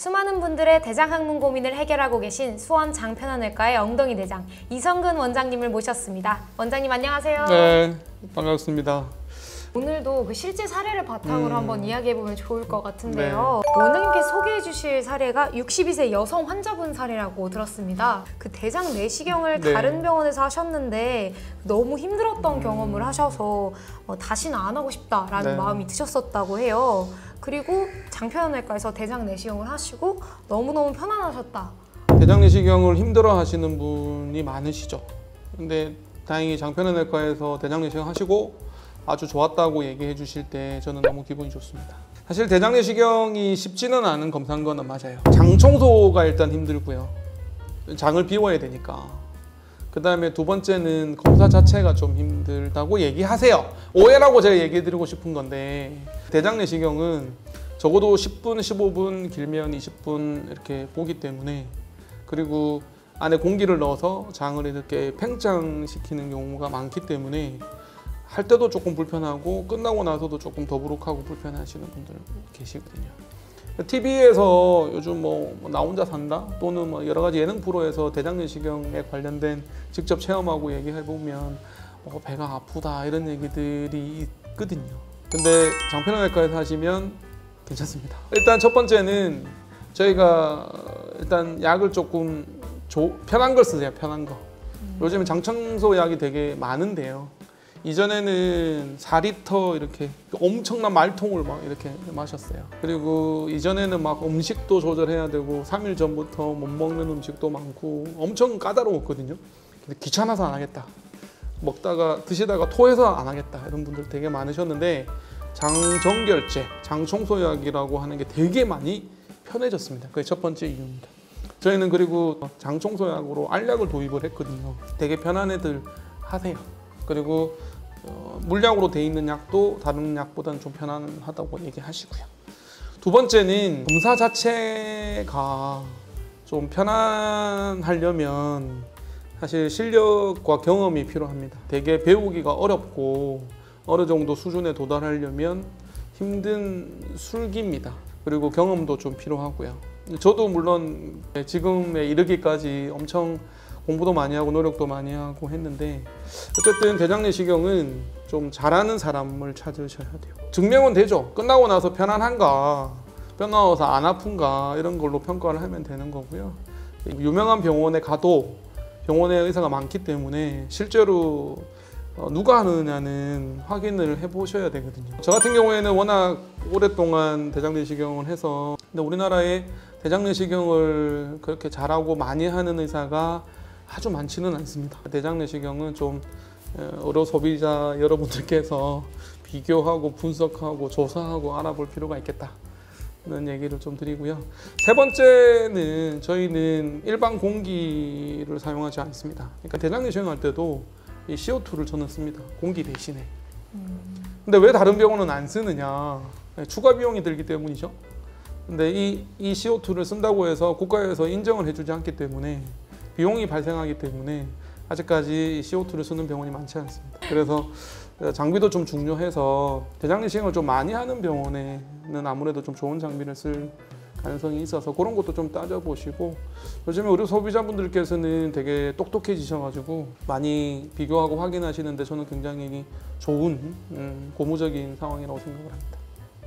수많은 분들의 대장 항문 고민을 해결하고 계신 수원 장편환외과의 엉덩이 대장 이성근 원장님을 모셨습니다. 원장님 안녕하세요. 네, 반갑습니다. 오늘도 그 실제 사례를 바탕으로 한번 이야기해보면 좋을 것 같은데요. 네. 원장님께 소개해 주실 사례가 62세 여성 환자분 사례라고 들었습니다. 그 대장 내시경을 다른 병원에서 하셨는데 너무 힘들었던 경험을 하셔서 다시는 안 하고 싶다라는 마음이 드셨었다고 해요. 그리고 장편환외과에서 대장 내시경을 하시고 너무너무 편안하셨다. 대장 내시경을 힘들어 하시는 분이 많으시죠. 근데 다행히 장편환외과에서 대장 내시경 하시고 아주 좋았다고 얘기해 주실 때 저는 너무 기분이 좋습니다. 사실 대장 내시경이 쉽지는 않은 검사인 거는 맞아요. 장 청소가 일단 힘들고요. 장을 비워야 되니까. 그 다음에 두 번째는 검사 자체가 좀 힘들다고 얘기하세요. 오해라고 제가 얘기해 드리고 싶은 건데 대장 내시경은 적어도 10분, 15분, 길면 20분 이렇게 보기 때문에, 그리고 안에 공기를 넣어서 장을 이렇게 팽창시키는 경우가 많기 때문에 할 때도 조금 불편하고 끝나고 나서도 조금 더부룩하고 불편하시는 분들 계시거든요. TV에서 요즘 나 혼자 산다 또는 여러 가지 예능 프로에서 대장 내시경에 관련된 직접 체험하고 얘기해보면 배가 아프다 이런 얘기들이 있거든요. 근데 장편환외과에서 하시면 괜찮습니다. 일단 첫 번째는 저희가 일단 약을 조금 편한 걸 쓰세요. 편한 거. 요즘에 장청소 약이 되게 많은데요. 이전에는 4리터 이렇게 엄청난 말통을 막 이렇게 마셨어요. 그리고 이전에는 막 음식도 조절해야 되고 3일 전부터 못 먹는 음식도 많고 엄청 까다로웠거든요. 근데 귀찮아서 안 하겠다. 드시다가 토해서 안 하겠다. 이런 분들 되게 많으셨는데 장정결제, 장청소약이라고 하는 게 되게 많이 편해졌습니다. 그게 첫 번째 이유입니다. 저희는 그리고 장청소약으로 알약을 도입을 했거든요. 되게 편한 애들 하세요. 그리고 물약으로 돼 있는 약도 다른 약보다는 좀 편안하다고 얘기하시고요. 두 번째는 검사 자체가 좀 편안하려면 사실 실력과 경험이 필요합니다. 되게 배우기가 어렵고 어느 정도 수준에 도달하려면 힘든 술기입니다. 그리고 경험도 좀 필요하고요. 저도 물론 지금에 이르기까지 엄청 공부도 많이 하고 노력도 많이 하고 했는데 어쨌든 대장 내시경은 좀 잘하는 사람을 찾으셔야 돼요. 증명은 되죠. 끝나고 나서 편안한가, 끝나서 안 아픈가 이런 걸로 평가를 하면 되는 거고요. 유명한 병원에 가도 병원에 의사가 많기 때문에 실제로 누가 하느냐는 확인을 해보셔야 되거든요. 저 같은 경우에는 워낙 오랫동안 대장 내시경을 해서, 근데 우리나라에 대장 내시경을 그렇게 잘하고 많이 하는 의사가 아주 많지는 않습니다. 대장 내시경은 좀 의료 소비자 여러분들께서 비교하고 분석하고 조사하고 알아볼 필요가 있겠다는 얘기를 좀 드리고요. 세 번째는 저희는 일반 공기를 사용하지 않습니다. 그러니까 대장 내시경 할 때도 이 CO2를 저는 씁니다. 공기 대신에. 근데 왜 다른 병원은 안 쓰느냐? 추가 비용이 들기 때문이죠. 근데 이 CO2를 쓴다고 해서 국가에서 인정을 해주지 않기 때문에 비용이 발생하기 때문에 아직까지 CO2를 쓰는 병원이 많지 않습니다. 그래서 장비도 좀 중요해서 대장 내시경을 좀 많이 하는 병원에는 아무래도 좀 좋은 장비를 쓸 가능성이 있어서 그런 것도 좀 따져보시고, 요즘에 의료 소비자분들께서는 되게 똑똑해지셔가지고 많이 비교하고 확인하시는데 저는 굉장히 좋은 고무적인 상황이라고 생각을 합니다.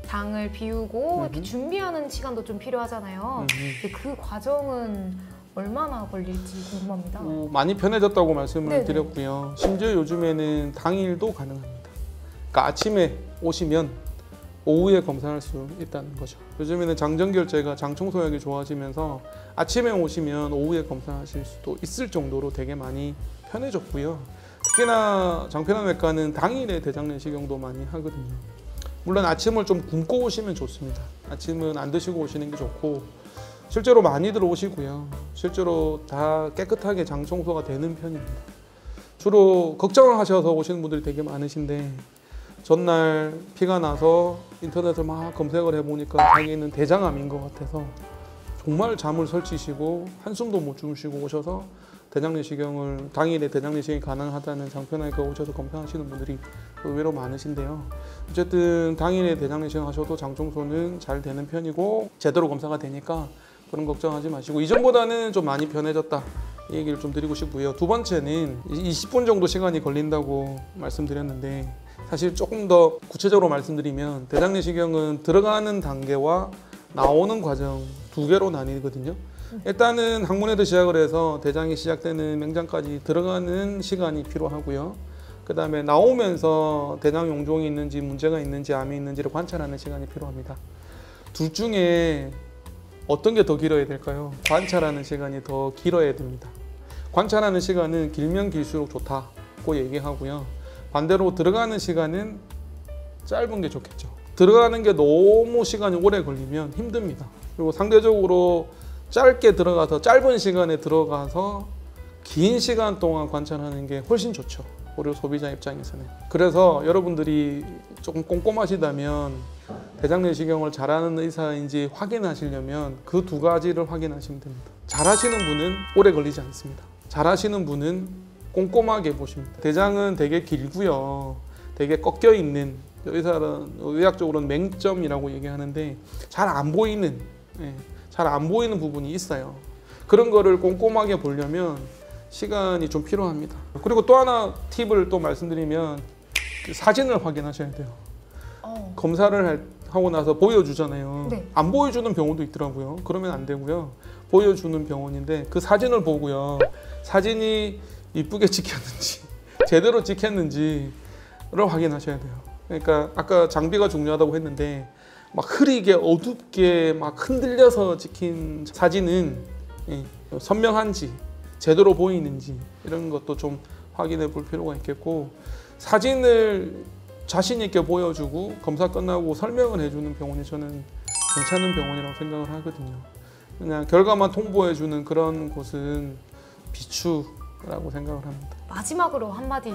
장을 비우고 이렇게 준비하는 시간도 좀 필요하잖아요. 근데 그 과정은 얼마나 걸릴지 궁금합니다. 많이 편해졌다고 말씀을 드렸고요. 심지어 요즘에는 당일도 가능합니다. 그러니까 아침에 오시면 오후에 검사할 수 있다는 거죠. 요즘에는 장정결제가 장청소약이 좋아지면서 아침에 오시면 오후에 검사하실 수도 있을 정도로 되게 많이 편해졌고요. 특히나 장편환외과는 당일에 대장 내시경도 많이 하거든요. 물론 아침을 좀 굶고 오시면 좋습니다. 아침은 안 드시고 오시는 게 좋고, 실제로 많이들 오시고요. 실제로 다 깨끗하게 장 청소가 되는 편입니다. 주로 걱정을 하셔서 오시는 분들이 되게 많으신데, 전날 피가 나서 인터넷을 막 검색을 해보니까 자기는 대장암인 것 같아서 정말 잠을 설치시고 한숨도 못 주무시고 오셔서 대장 내시경을 당일에 대장 내시경이 가능하다는 장편환외과 오셔서 검사하시는 분들이 의외로 많으신데요. 어쨌든 당일에 대장 내시경 하셔도 장 청소는 잘 되는 편이고 제대로 검사가 되니까 그런 걱정하지 마시고 이전보다는 좀 많이 편해졌다 이 얘기를 좀 드리고 싶고요. 두 번째는 20분 정도 시간이 걸린다고 말씀드렸는데 사실 조금 더 구체적으로 말씀드리면 대장 내시경은 들어가는 단계와 나오는 과정 두 개로 나뉘거든요. 일단은 항문에서 시작을 해서 대장이 시작되는 맹장까지 들어가는 시간이 필요하고요. 그 다음에 나오면서 대장 용종이 있는지 문제가 있는지 암이 있는지를 관찰하는 시간이 필요합니다. 둘 중에 어떤 게 더 길어야 될까요? 관찰하는 시간이 더 길어야 됩니다. 관찰하는 시간은 길면 길수록 좋다고 얘기하고요. 반대로 들어가는 시간은 짧은 게 좋겠죠. 들어가는 게 너무 시간이 오래 걸리면 힘듭니다. 그리고 상대적으로 짧게 들어가서 짧은 시간에 들어가서 긴 시간 동안 관찰하는 게 훨씬 좋죠. 고려 소비자 입장에서는. 그래서 여러분들이 조금 꼼꼼하시다면 대장 내시경을 잘하는 의사인지 확인하시려면 그 두 가지를 확인하시면 됩니다. 잘하시는 분은 오래 걸리지 않습니다. 잘하시는 분은 꼼꼼하게 보십니다. 대장은 되게 길고요. 되게 꺾여 있는 의학적으로는 맹점이라고 얘기하는데 잘 안 보이는 부분이 있어요. 그런 거를 꼼꼼하게 보려면 시간이 좀 필요합니다. 그리고 또 하나 팁을 또 말씀드리면 사진을 확인하셔야 돼요. 검사를 하고 나서 보여주잖아요. 네. 안 보여주는 병원도 있더라고요. 그러면 안 되고요. 보여주는 병원인데 그 사진을 보고요. 사진이 이쁘게 찍혔는지 제대로 찍혔는지를 확인하셔야 돼요. 그러니까 아까 장비가 중요하다고 했는데 막 흐리게 어둡게 막 흔들려서 찍힌 사진은 선명한지 제대로 보이는지 이런 것도 좀 확인해 볼 필요가 있겠고 사진을 자신 있게 보여주고 검사 끝나고 설명을 해주는 병원이 저는 괜찮은 병원이라고 생각을 하거든요. 그냥 결과만 통보해 주는 그런 곳은 비추라고 생각을 합니다. 마지막으로 한마디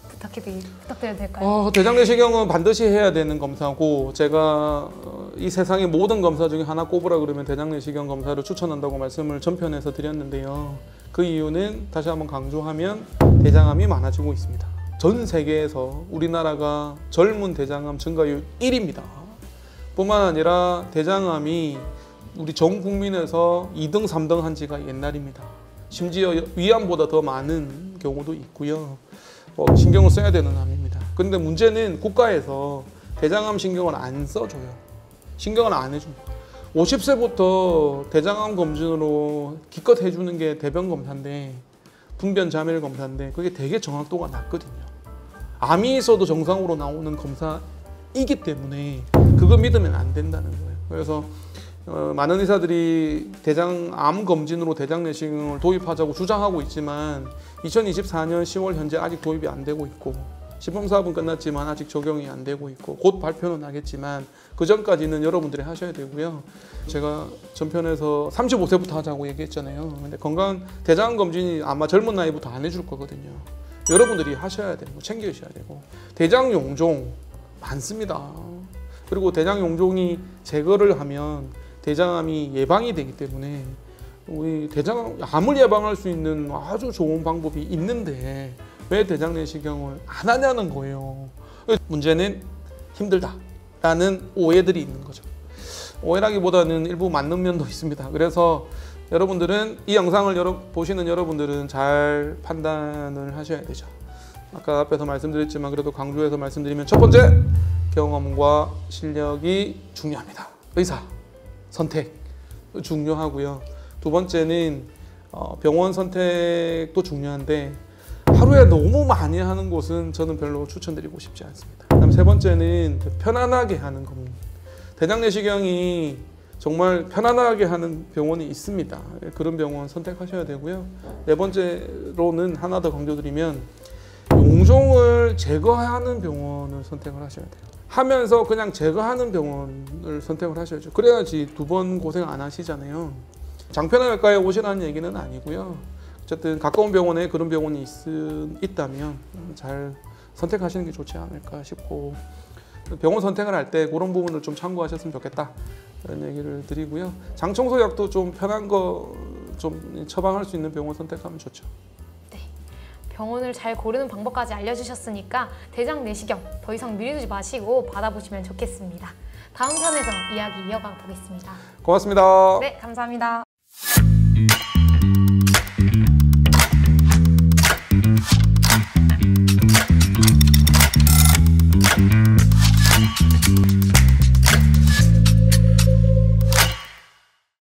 부탁드려도 될까요? 대장 내시경은 반드시 해야 되는 검사고 제가 이 세상의 모든 검사 중에 하나 꼽으라 그러면 대장 내시경 검사를 추천한다고 말씀을 전편에서 드렸는데요. 그 이유는 다시 한번 강조하면 대장암이 많아지고 있습니다. 전 세계에서 우리나라가 젊은 대장암 증가율 1위입니다. 뿐만 아니라 대장암이 우리 전 국민에서 2등, 3등 한 지가 옛날입니다. 심지어 위암보다 더 많은 경우도 있고요. 신경을 써야 되는 암입니다. 그런데 문제는 국가에서 대장암 신경을 안 써줘요. 신경을 안 해줍니다. 50세부터 대장암 검진으로 기껏 해주는 게 대변 검사인데 분변 자멸 검사인데 그게 되게 정확도가 낮거든요. 암이 있어도 정상으로 나오는 검사이기 때문에 그거 믿으면 안 된다는 거예요. 그래서 많은 의사들이 대장암 검진으로 대장 내시경을 도입하자고 주장하고 있지만 2024년 10월 현재 아직 도입이 안 되고 있고 시범사업은 끝났지만 아직 적용이 안 되고 있고 곧 발표는 하겠지만 그 전까지는 여러분들이 하셔야 되고요. 제가 전편에서 35세부터 하자고 얘기했잖아요. 근데 건강 대장암 검진이 아마 젊은 나이부터 안 해줄 거거든요. 여러분들이 하셔야 되고 챙기셔야 되고 대장 용종 많습니다. 그리고 대장 용종이 제거를 하면 대장암이 예방이 되기 때문에 우리 암을 예방할 수 있는 아주 좋은 방법이 있는데 왜 대장 내시경을 안 하냐는 거예요. 문제는 힘들다라는 오해들이 있는 거죠. 오해라기보다는 일부 맞는 면도 있습니다. 그래서 여러분들은 이 영상을 보시는 여러분들은 잘 판단을 하셔야 되죠. 아까 앞에서 말씀드렸지만 그래도 강조해서 말씀드리면 첫 번째, 경험과 실력이 중요합니다. 의사 선택 중요하고요. 두 번째는 병원 선택도 중요한데 하루에 너무 많이 하는 곳은 저는 별로 추천드리고 싶지 않습니다. 그다음 세 번째는 편안하게 하는 겁니다. 대장 내시경이 정말 편안하게 하는 병원이 있습니다. 그런 병원 선택하셔야 되고요. 네 번째로는 하나 더 강조드리면 용종을 제거하는 병원을 선택을 하셔야 돼요. 하면서 그냥 제거하는 병원을 선택을 하셔야죠. 그래야지 두 번 고생 안 하시잖아요. 장편외과에 오시라는 얘기는 아니고요. 어쨌든 가까운 병원에 그런 병원이 있다면 잘 선택하시는 게 좋지 않을까 싶고 병원 선택을 할 때 그런 부분을 좀 참고하셨으면 좋겠다 이런 얘기를 드리고요. 장청소약도 좀 편한 거 좀 처방할 수 있는 병원 선택하면 좋죠. 네, 병원을 잘 고르는 방법까지 알려주셨으니까 대장 내시경 더 이상 미루지 마시고 받아보시면 좋겠습니다. 다음 편에서 이야기 이어가 보겠습니다. 고맙습니다. 네, 감사합니다.